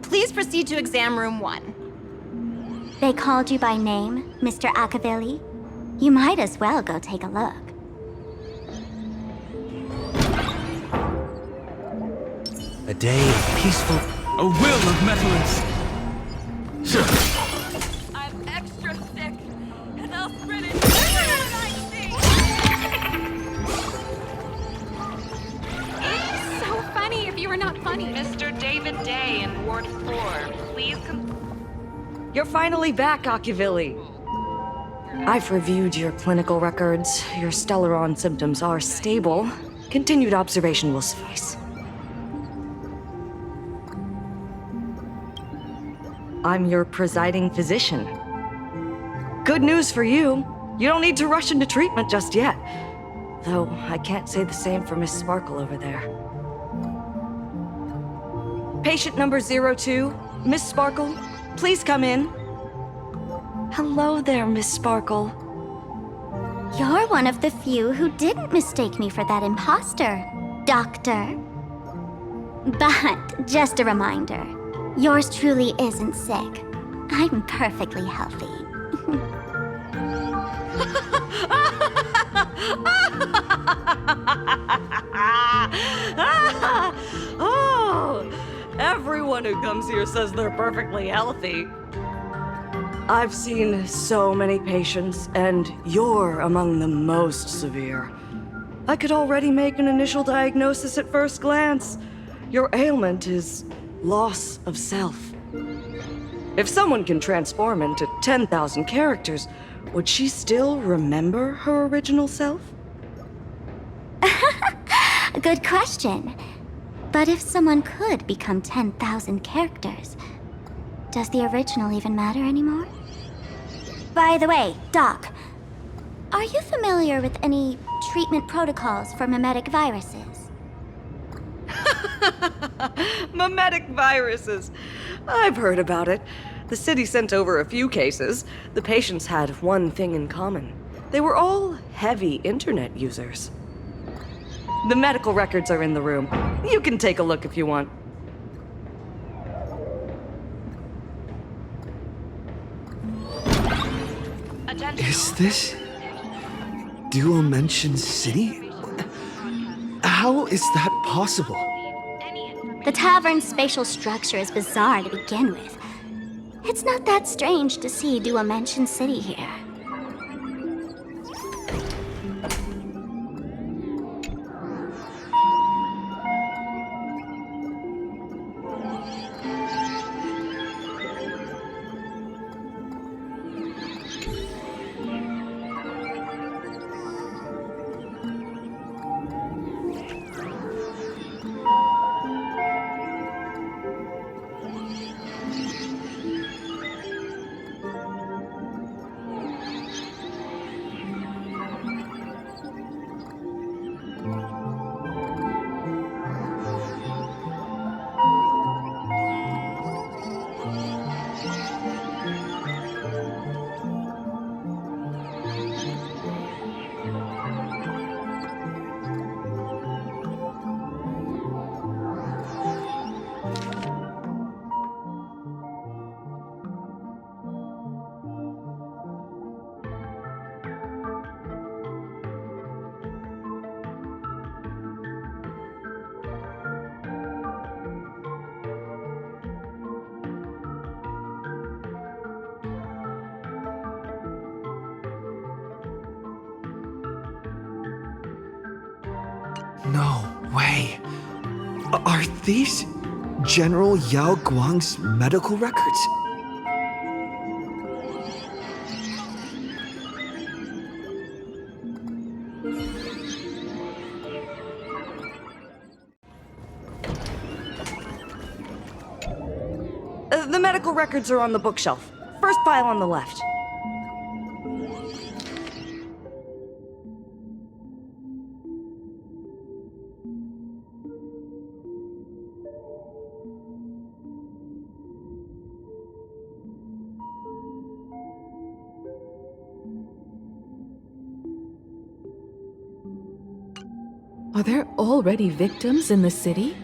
Please proceed to Exam Room 1. They called you by name, Mr. Akavilli? You might as well go take a look. A day of peaceful... A will of metallurgy. I'm extra sick, and I'll spread it. It's so funny if you were not funny. Mr. David Day in Ward 4, please You're finally back, Akivilli. I've reviewed your clinical records. Your Stellaron symptoms are stable. Continued observation will suffice. I'm your presiding physician. Good news for you. You don't need to rush into treatment just yet. Though I can't say the same for Miss Sparkle over there. Patient number 02, Miss Sparkle, please come in. Hello there, Miss Sparkle. You're one of the few who didn't mistake me for that imposter, Doctor. But just a reminder, yours truly isn't sick. I'm perfectly healthy. Oh, everyone who comes here says they're perfectly healthy. I've seen so many patients, and you're among the most severe. I could already make an initial diagnosis at first glance. Your ailment is loss of self. If someone can transform into 10,000 characters, would she still remember her original self? Good question. But if someone could become 10,000 characters, does the original even matter anymore? By the way, Doc, are you familiar with any treatment protocols for mimetic viruses? Mimetic viruses. I've heard about it. The city sent over a few cases. The patients had one thing in common. They were all heavy internet users. The medical records are in the room. You can take a look if you want. Is this... Dual-Mention City? How is that possible? The tavern's spatial structure is bizarre to begin with. It's not that strange to see Dual-Mention City here. No way. Are these General Yao Guang's medical records? The medical records are on the bookshelf. First pile on the left. Are there already victims in the city?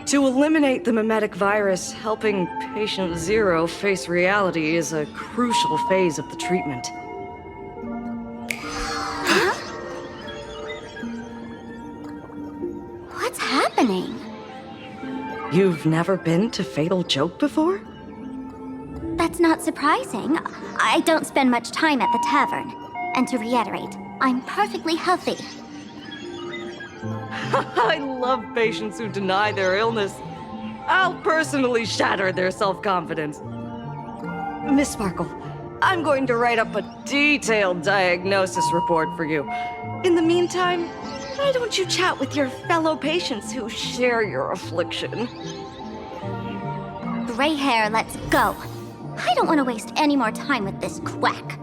To eliminate the mimetic virus, helping Patient Zero face reality is a crucial phase of the treatment. Huh? What's happening? You've never been to Fatal Joke before? That's not surprising. I don't spend much time at the tavern. And to reiterate, I'm perfectly healthy. I love patients who deny their illness. I'll personally shatter their self-confidence. Miss Sparkle, I'm going to write up a detailed diagnosis report for you. In the meantime, why don't you chat with your fellow patients who share your affliction? Gray hair, let's go. I don't want to waste any more time with this quack.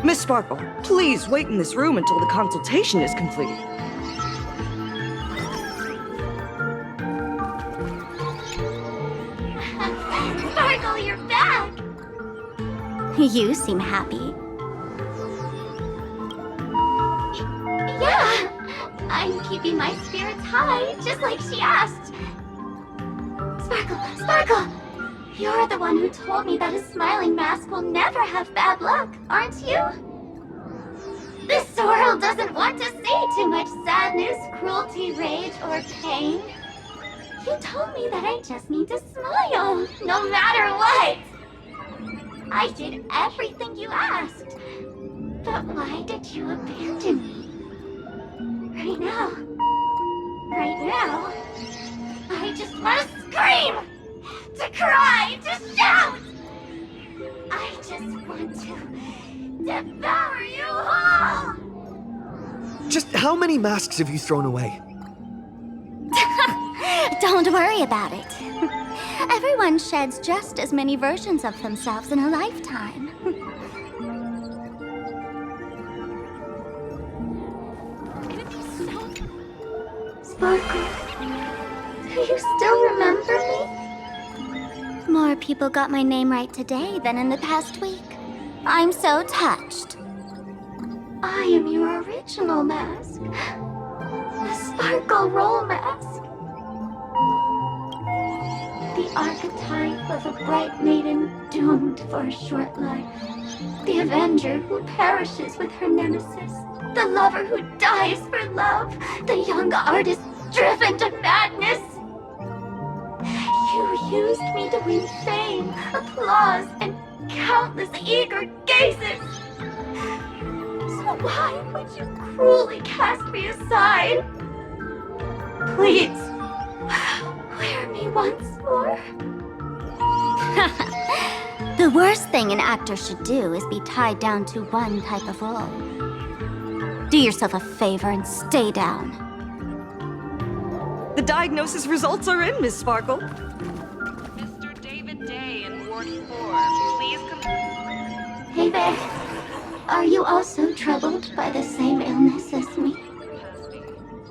Miss Sparkle, please wait in this room until the consultation is complete. Sparkle, you're back! You seem happy. Yeah, I'm keeping my spirits high, just like she asked. Sparkle, Sparkle! You're the one who told me that a smiling mask will never have bad luck, aren't you? This world doesn't want to see too much sadness, cruelty, rage, or pain. You told me that I just need to smile, no matter what. I did everything you asked. But why did you abandon me? Right now, I just want to scream, to cry, to shout. I just want to devour you all. Just how many masks have you thrown away? Don't worry about it. Everyone sheds just as many versions of themselves in a lifetime. Sparkle, do you still remember me? More people got my name right today than in the past week. I'm so touched. I am your original mask. The Sparkle Roll mask. The archetype of a bright maiden doomed for a short life. The avenger who perishes with her nemesis. The lover who dies for love. The young artist driven to madness. used me to win fame, applause, and countless eager gazes. So why would you cruelly cast me aside? Please, wear me once more. The worst thing an actor should do is be tied down to one type of role. Do yourself a favor and stay down. The diagnosis results are in, Miss Sparkle. Mr. David Day in Ward 4, please come. Hey there. Are you also troubled by the same illness as me?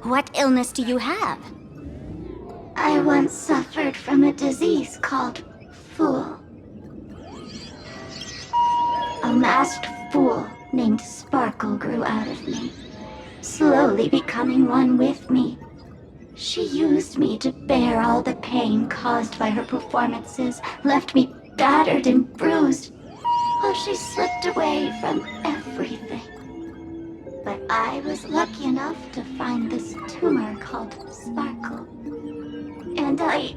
What illness do you have? I once suffered from a disease called Fool. A masked fool named Sparkle grew out of me, slowly becoming one with me. She used me to bear all the pain caused by her performances, left me battered and bruised, while she slipped away from everything. But I was lucky enough to find this tumor called Sparkle. And I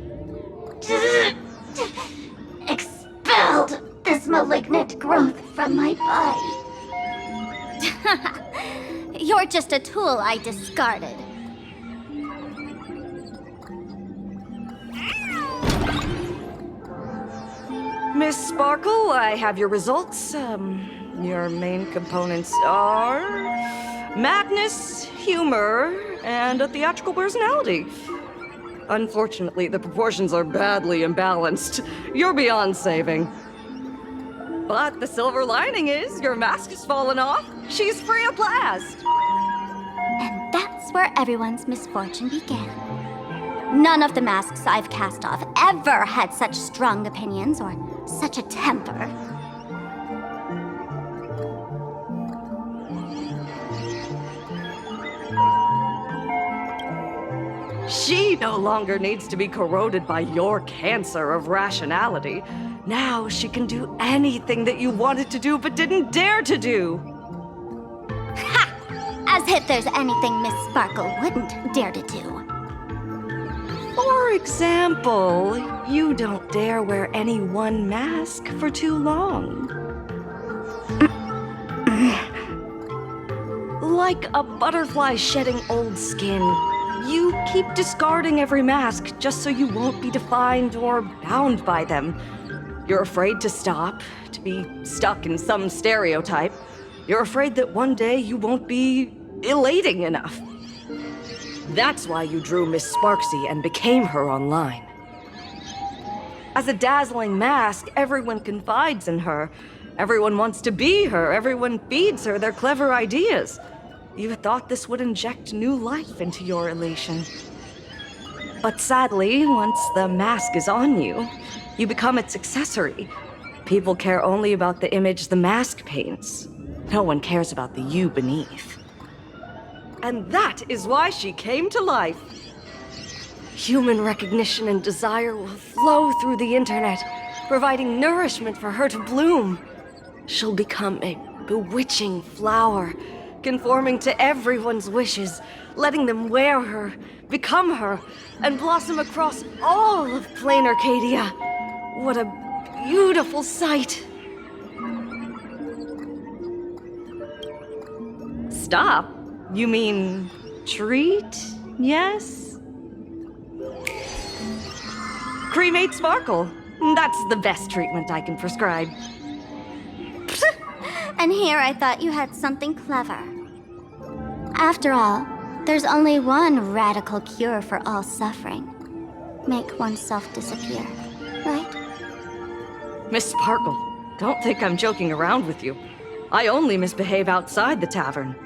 expelled this malignant growth from my body. You're just a tool I discarded. Miss Sparkle, I have your results. Your main components are madness, humor, and a theatrical personality. Unfortunately, the proportions are badly imbalanced. You're beyond saving. But the silver lining is your mask has fallen off. She's free at last. And that's where everyone's misfortune began. None of the masks I've cast off ever had such strong opinions or such a temper. She no longer needs to be corroded by your cancer of rationality. Now she can do anything that you wanted to do but didn't dare to do. Ha! As if there's anything Miss Sparkle wouldn't dare to do. For example, you don't dare wear any one mask for too long. Like a butterfly shedding old skin, you keep discarding every mask just so you won't be defined or bound by them. You're afraid to stop, to be stuck in some stereotype. You're afraid that one day you won't be elating enough. That's why you drew Miss Sparksy and became her online. As a dazzling mask, everyone confides in her. Everyone wants to be her. Everyone feeds her their clever ideas. You thought this would inject new life into your elation. But sadly, once the mask is on you, you become its accessory. People care only about the image the mask paints. No one cares about the you beneath. And that is why she came to life. Human recognition and desire will flow through the internet, providing nourishment for her to bloom. She'll become a bewitching flower, conforming to everyone's wishes, letting them wear her, become her, and blossom across all of plain Arcadia. What a beautiful sight. Stop? You mean treat? Yes? Cremate Sparkle. That's the best treatment I can prescribe. And here I thought you had something clever. After all, there's only one radical cure for all suffering. Make oneself disappear, right? Miss Sparkle, don't think I'm joking around with you. I only misbehave outside the tavern.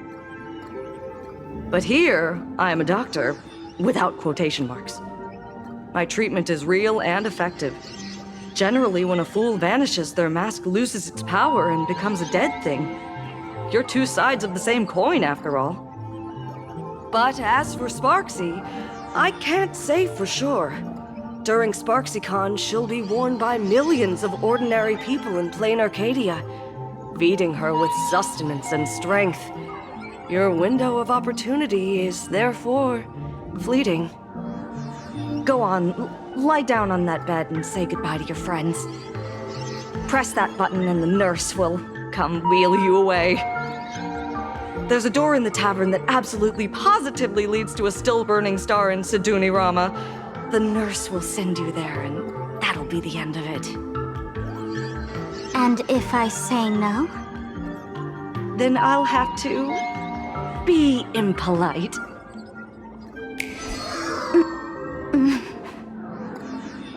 But here, I am a doctor, without quotation marks. My treatment is real and effective. Generally, when a fool vanishes, their mask loses its power and becomes a dead thing. You're two sides of the same coin, after all. But as for Sparksy, I can't say for sure. During SparksyCon, she'll be worn by millions of ordinary people in plain Arcadia, feeding her with sustenance and strength. Your window of opportunity is therefore fleeting. Go on, lie down on that bed and say goodbye to your friends. Press that button and the nurse will come wheel you away. There's a door in the tavern that absolutely positively leads to a still-burning star in Siduni Rama. The nurse will send you there, and that'll be the end of it. And if I say no? Then I'll have to be impolite.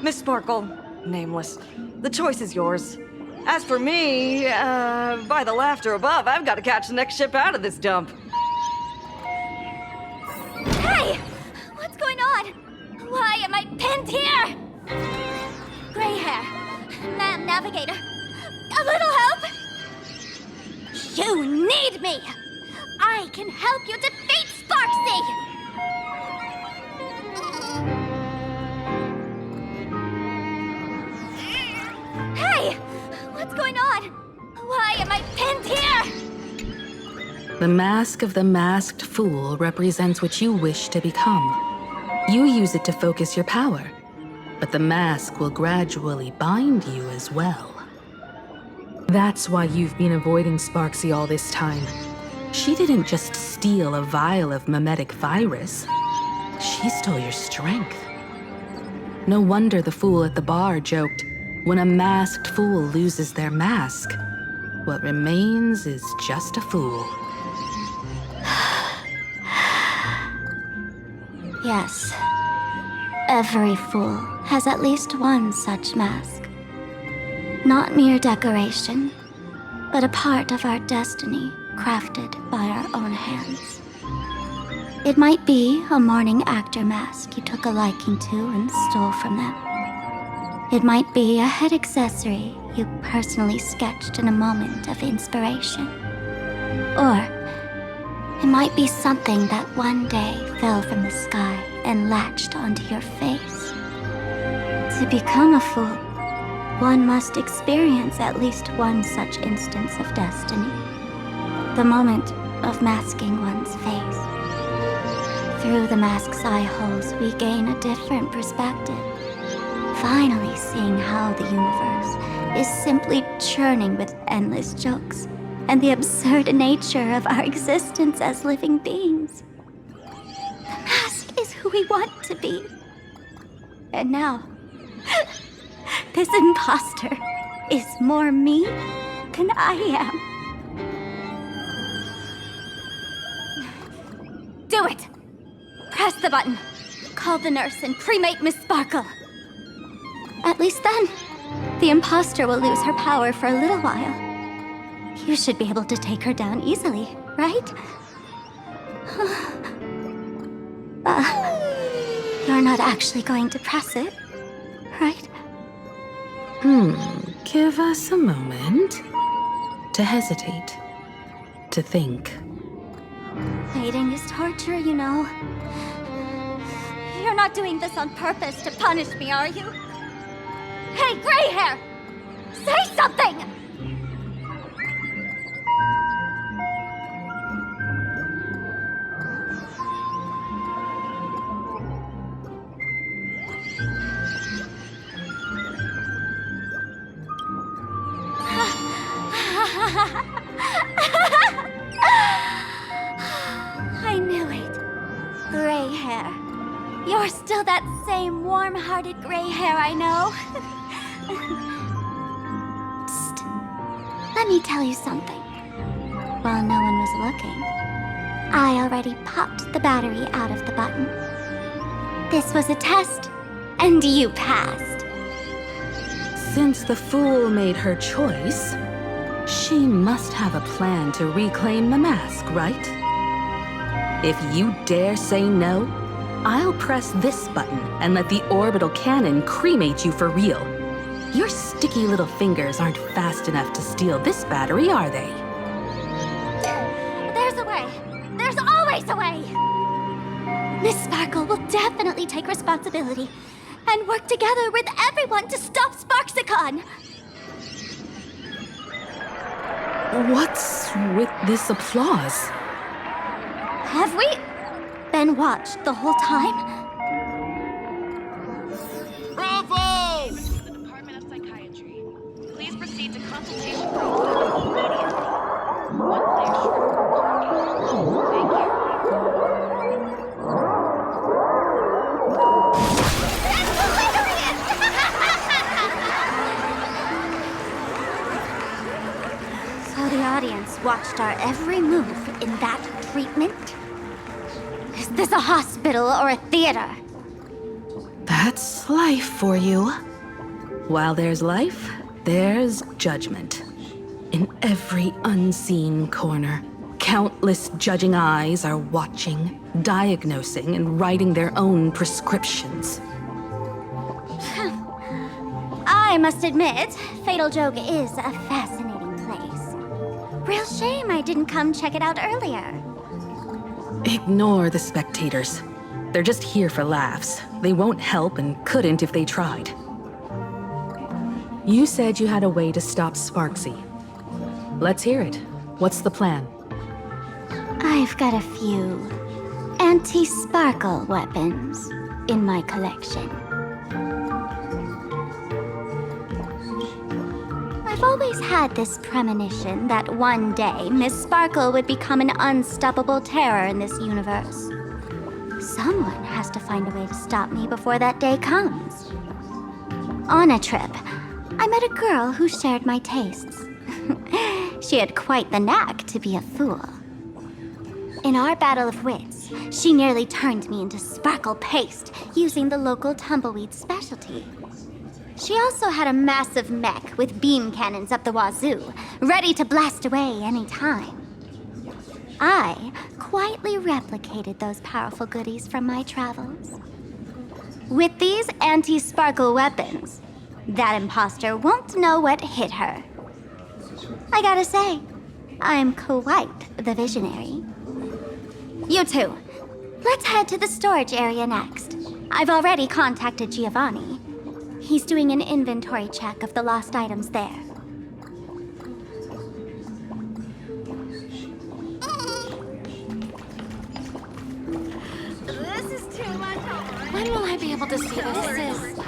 Miss Sparkle, nameless, the choice is yours. As for me, by the laughter above, I've got to catch the next ship out of this dump. Hey! What's going on? Why am I pinned here? Gray hair. Ma'am Navigator. A little help? You need me! I can help you defeat Sparksy! Hey! What's going on? Why am I pinned here? The mask of the masked fool represents what you wish to become. You use it to focus your power, but the mask will gradually bind you as well. That's why you've been avoiding Sparksy all this time. She didn't just steal a vial of mimetic virus. She stole your strength. No wonder the fool at the bar joked, when a masked fool loses their mask, what remains is just a fool. Yes. Every fool has at least one such mask. Not mere decoration, but a part of our destiny crafted by our own hands. It might be a morning actor mask you took a liking to and stole from them. It might be a head accessory you personally sketched in a moment of inspiration. Or it might be something that one day fell from the sky and latched onto your face. To become a fool, one must experience at least one such instance of destiny. The moment of masking one's face. Through the mask's eye holes, we gain a different perspective. Finally seeing how the universe is simply churning with endless jokes and the absurd nature of our existence as living beings. The mask is who we want to be. And now, this imposter is more me than I am. Do it! Press the button. Call the nurse and cremate Miss Sparkle. At least then, the imposter will lose her power for a little while. You should be able to take her down easily, right? You're not actually going to press it, right? Give us a moment to hesitate, to think. Waiting is torture, you know. You're not doing this on purpose to punish me, are you? Hey, gray hair! Say something! I knew it. Gray hair. You're still that same warm-hearted gray hair I know. Psst. Let me tell you something. While no one was looking, I already popped the battery out of the button. This was a test, and you passed. Since the fool made her choice, she must have a plan to reclaim the mask, right? If you dare say no, I'll press this button and let the orbital cannon cremate you for real. Your sticky little fingers aren't fast enough to steal this battery, are they? There's a way. There's always a way. Miss Sparkle will definitely take responsibility and work together with everyone to stop Sparksicon. What's with this applause? Have we been watched the whole time? Consultation room immediately. One player short per target. Thank you. So the audience watched our every move in that treatment? Is this a hospital or a theater? That's life for you. While there's life, there's judgment. In every unseen corner, countless judging eyes are watching, diagnosing, and writing their own prescriptions. I must admit, Fatal Joke is a fascinating place. Real shame I didn't come check it out earlier. Ignore the spectators. They're just here for laughs. They won't help and couldn't if they tried. You said you had a way to stop Sparksy. Let's hear it. What's the plan? I've got a few anti-sparkle weapons in my collection. I've always had this premonition that one day Miss Sparkle would become an unstoppable terror in this universe. Someone has to find a way to stop me before that day comes. On a trip, I met a girl who shared my tastes. She had quite the knack to be a fool. In our battle of wits, she nearly turned me into sparkle paste using the local tumbleweed specialty. She also had a massive mech with beam cannons up the wazoo, ready to blast away any time. I quietly replicated those powerful goodies from my travels. With these anti-sparkle weapons, that imposter won't know what hit her. I gotta say, I'm quite the visionary. You two, let's head to the storage area next. I've already contacted Giovanni. He's doing an inventory check of the lost items there. This is too much. When will I be able to see this?